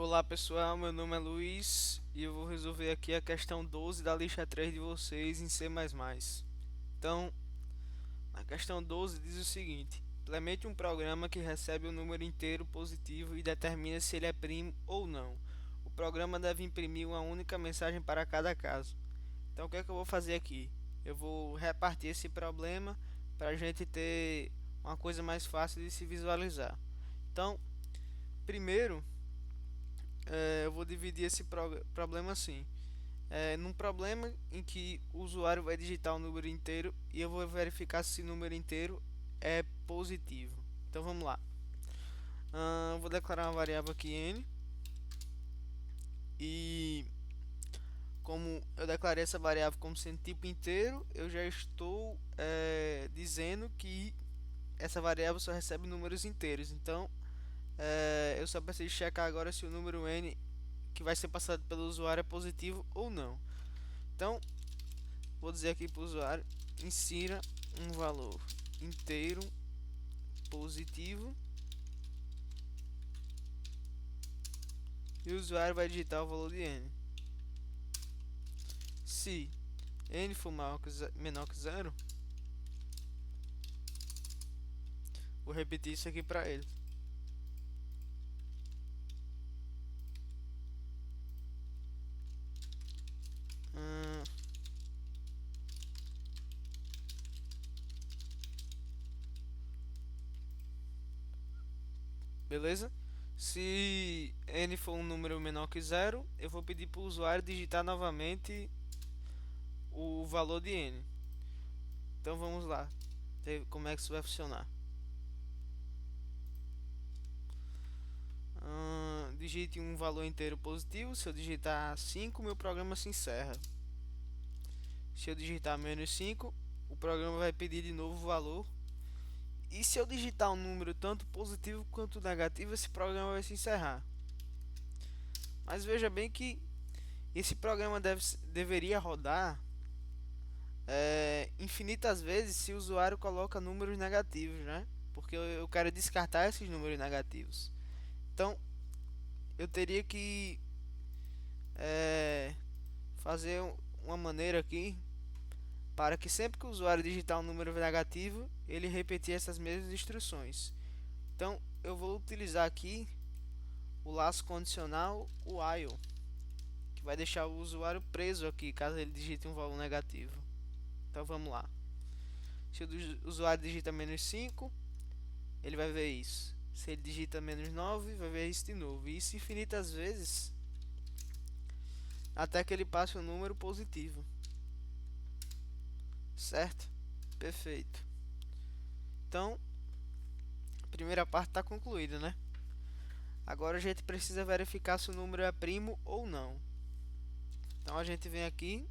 Olá pessoal, meu nome é Luiz e eu vou resolver aqui a questão 12 da lista 3 de vocês em C++. Então, a questão 12 diz o seguinte: implemente um programa que recebe um número inteiro positivo e determina se ele é primo ou não. O programa deve imprimir uma única mensagem para cada caso. Então, o que é que eu vou fazer aqui? Eu vou repartir esse problema para a gente ter uma coisa mais fácil de se visualizar. Então, primeiro, eu vou dividir esse problema assim. Num problema em que o usuário vai digitar um número inteiro e eu vou verificar se esse número inteiro é positivo. Então vamos lá. Vou declarar uma variável aqui n e como eu declarei essa variável como sendo tipo inteiro, eu já estou dizendo que essa variável só recebe números inteiros. Então eu só preciso checar agora se o número n que vai ser passado pelo usuário é positivo ou não. Então vou dizer aqui para o usuário: insira um valor inteiro positivo e o usuário vai digitar o valor de n. Se n for menor que zero, vou repetir isso aqui para ele. Hum, beleza? Se n for um número menor que zero, eu vou pedir para o usuário digitar novamente o valor de n. Então vamos lá, ver como é que isso vai funcionar. Digite um valor inteiro positivo. Se eu digitar 5, meu programa se encerra. Se eu digitar menos 5, o programa vai pedir de novo o valor. E se eu digitar um número tanto positivo quanto negativo, esse programa vai se encerrar. Mas veja bem que esse programa deveria rodar infinitas vezes se o usuário coloca números negativos, né? Porque eu quero descartar esses números negativos. Então eu teria que fazer uma maneira aqui para que sempre que o usuário digitar um número negativo, ele repetir essas mesmas instruções. Então eu vou utilizar aqui o laço condicional while, que vai deixar o usuário preso aqui caso ele digite um valor negativo. Então vamos lá. Se o usuário digita menos 5, ele vai ver isso. Se ele digita menos 9, vai ver isso de novo. E isso infinitas vezes até que ele passe um número positivo. Certo? Perfeito. Então, a primeira parte está concluída, né? Agora a gente precisa verificar se o número é primo ou não. Então a gente vem aqui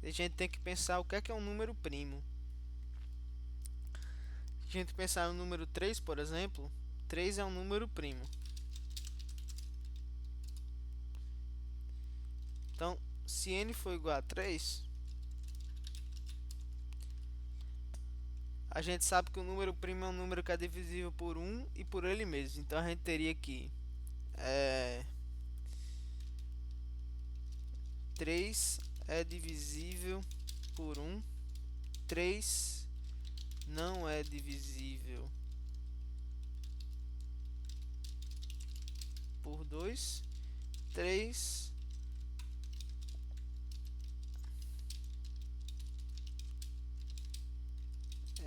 e a gente tem que pensar o que é um número primo. Se a gente pensar no número 3, por exemplo, 3 é um número primo. Então, se n for igual a 3, a gente sabe que o número primo é um número que é divisível por 1 e por ele mesmo. Então a gente teria que 3 é divisível por 1, 3 não é divisível por 2, 3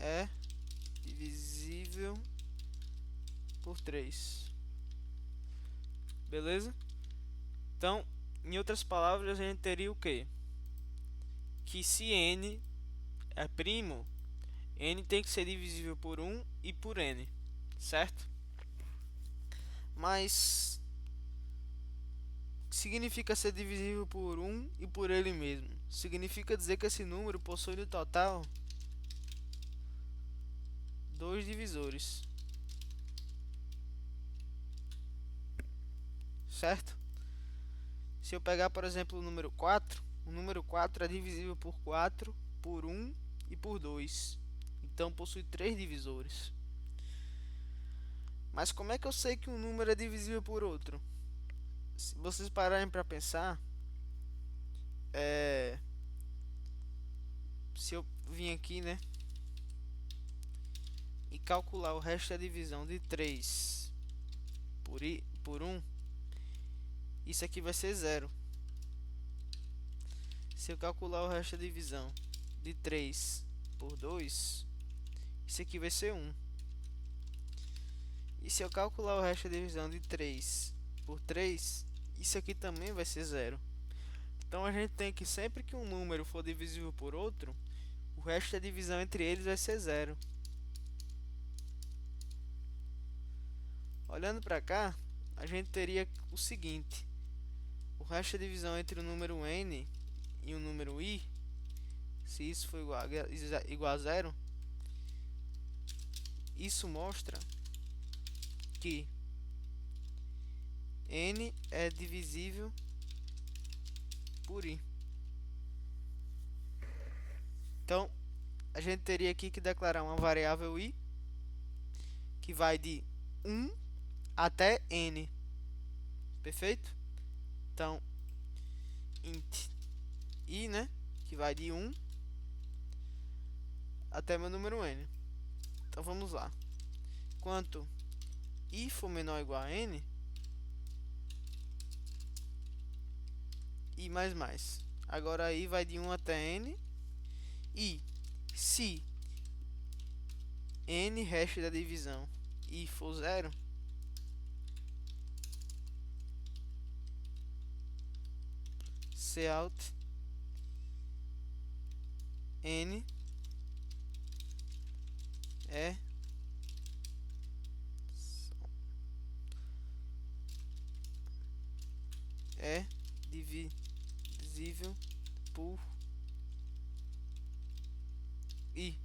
é divisível por 3. Beleza? Então, em outras palavras, a gente teria o que? Que se n é primo, n tem que ser divisível por 1 e por n, certo? Mas significa ser divisível por 1 e por ele mesmo? Significa dizer que esse número possui no total dois divisores, certo? Se eu pegar, por exemplo, o número 4 é divisível por 4, por 1 e por 2. então possui 3 divisores. Mas como é que eu sei que um número é divisível por outro? Se vocês pararem para pensar, é... se eu vim aqui, né, e calcular o resto da divisão de 3 por 1, isso aqui vai ser 0. Se eu calcular o resto da divisão de 3 por 2, isso aqui vai ser 1. E se eu calcular o resto da divisão de 3 por 3, isso aqui também vai ser 0. Então a gente tem que sempre que um número for divisível por outro, o resto da divisão entre eles vai ser 0. Olhando para cá, a gente teria o seguinte: o resto da divisão entre o número n e o número i, se isso for igual a 0, isso mostra que n é divisível por i. Então, a gente teria aqui que declarar uma variável i que vai de 1 até n. Perfeito? Então, int i, né, que vai de 1 até meu número n. Então, vamos lá. Quanto i for menor ou igual a n, i mais. Agora i vai de 1 até n. E se n resto da divisão i for 0, cout n é divisível por i.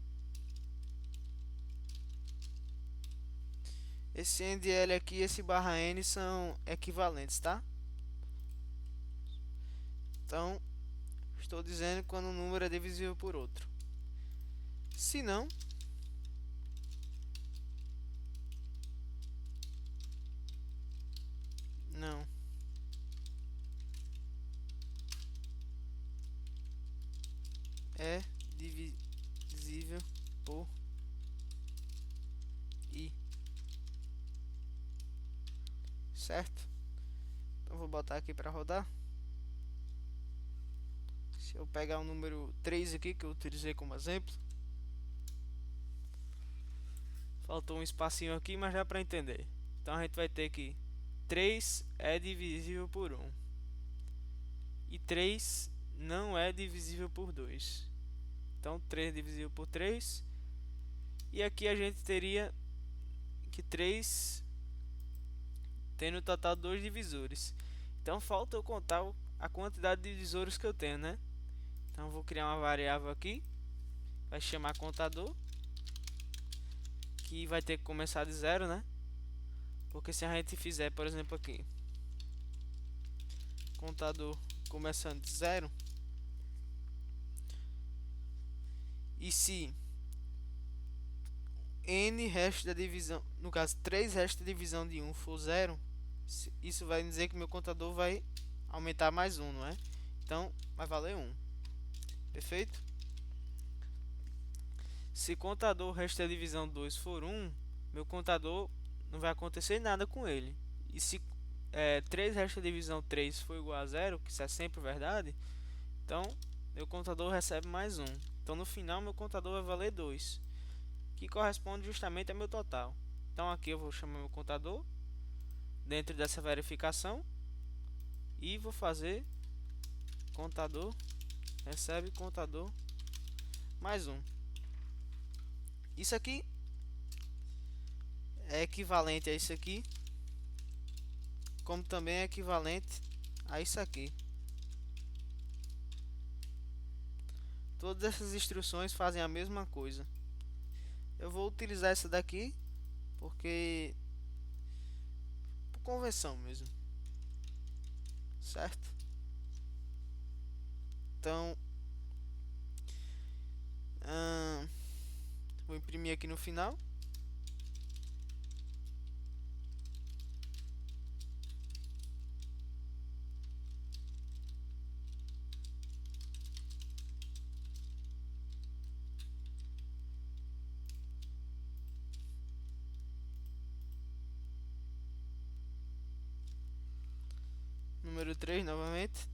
Esse n de L aqui e esse barra n são equivalentes, tá? Então, estou dizendo quando um número é divisível por outro. Se não, não é divisível por i. Certo? Então vou botar aqui para rodar. Se eu pegar o número 3 aqui, que eu utilizei como exemplo, faltou um espacinho aqui, mas dá para entender. Então a gente vai ter que 3 é divisível por 1 e 3 não é divisível por 2. Então 3 é divisível por 3, e aqui a gente teria que 3 tem no total 2 divisores. Então falta eu contar a quantidade de divisores que eu tenho, né? Então vou criar uma variável aqui, vai chamar contador, que vai ter que começar de 0, né? Porque se a gente fizer, por exemplo, aqui contador começando de 0, e se n resto da divisão, no caso 3 restos da divisão de 1 for 0, isso vai dizer que meu contador vai aumentar mais 1, não é? Então vai valer 1. Perfeito? Se contador resto da divisão 2 for 1, meu contador não vai acontecer nada com ele. E se 3 resto da divisão 3 for igual a 0, que isso é sempre verdade, então meu contador recebe mais 1. Então no final meu contador vai valer 2, que corresponde justamente ao meu total. Então aqui eu vou chamar meu contador dentro dessa verificação e vou fazer contador recebe contador mais 1. Isso aqui é equivalente a isso aqui, como também é equivalente a isso aqui. Todas essas instruções fazem a mesma coisa. Eu vou utilizar essa daqui porque por convenção mesmo, certo? Então Vou imprimir aqui no final. Número 3 novamente.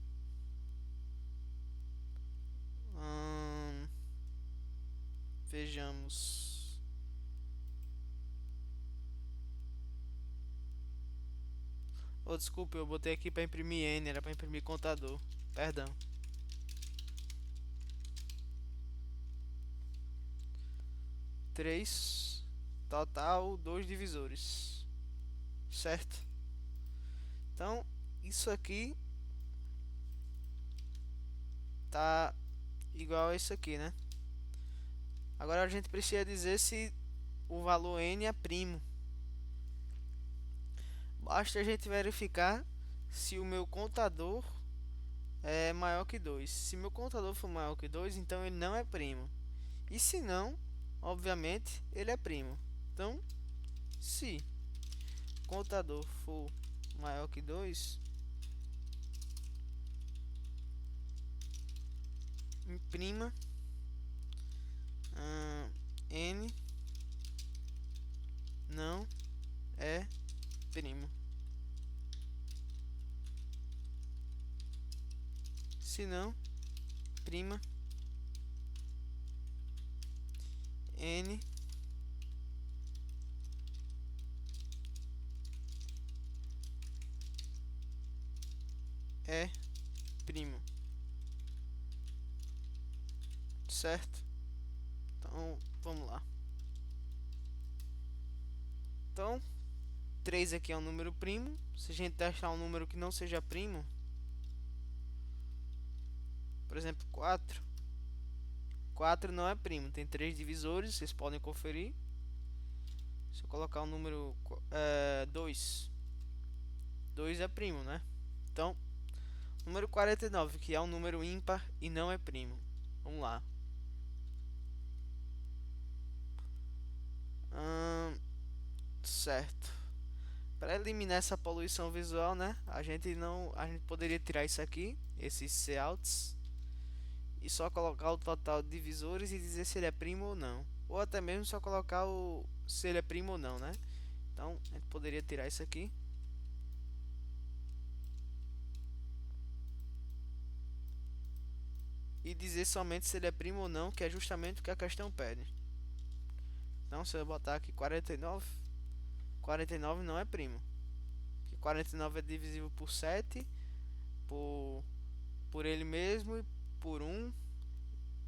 Hum, Vejamos. Oh, desculpa, eu botei aqui para imprimir N, era para imprimir contador. Perdão. 3 total, 2 divisores. Certo? Então, isso aqui tá igual a isso aqui, né? Agora a gente precisa dizer se o valor N é primo. Basta a gente verificar se o meu contador é maior que 2. Se meu contador for maior que 2, então ele não é primo. E se não, obviamente, ele é primo. Então, se o contador for maior que 2, imprima N não é primo. Se não, prima N é primo. Certo? Então, vamos lá. Então, 3 aqui é um número primo. Se a gente testar um número que não seja primo, por exemplo, 4. 4 não é primo, tem 3 divisores, vocês podem conferir. Se eu colocar o número 2, 2 é primo, né? Então, número 49, que é um número ímpar e não é primo. Vamos lá. Certo. Para eliminar essa poluição visual, né? A gente poderia tirar isso aqui, esses Couts, e só colocar o total de divisores e dizer se ele é primo ou não. Ou até mesmo só colocar o se ele é primo ou não, né? Então, a gente poderia tirar isso aqui. E dizer somente se ele é primo ou não, que é justamente o que a questão pede. Então, se eu botar aqui 49, 49 não é primo. Porque 49 é divisível por 7, por ele mesmo e por 1.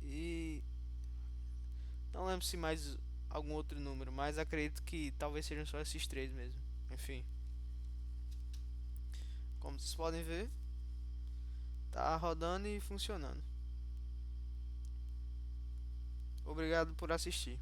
E não lembro se mais algum outro número, mas acredito que talvez sejam só esses três mesmo. Enfim, como vocês podem ver, tá rodando e funcionando. Obrigado por assistir.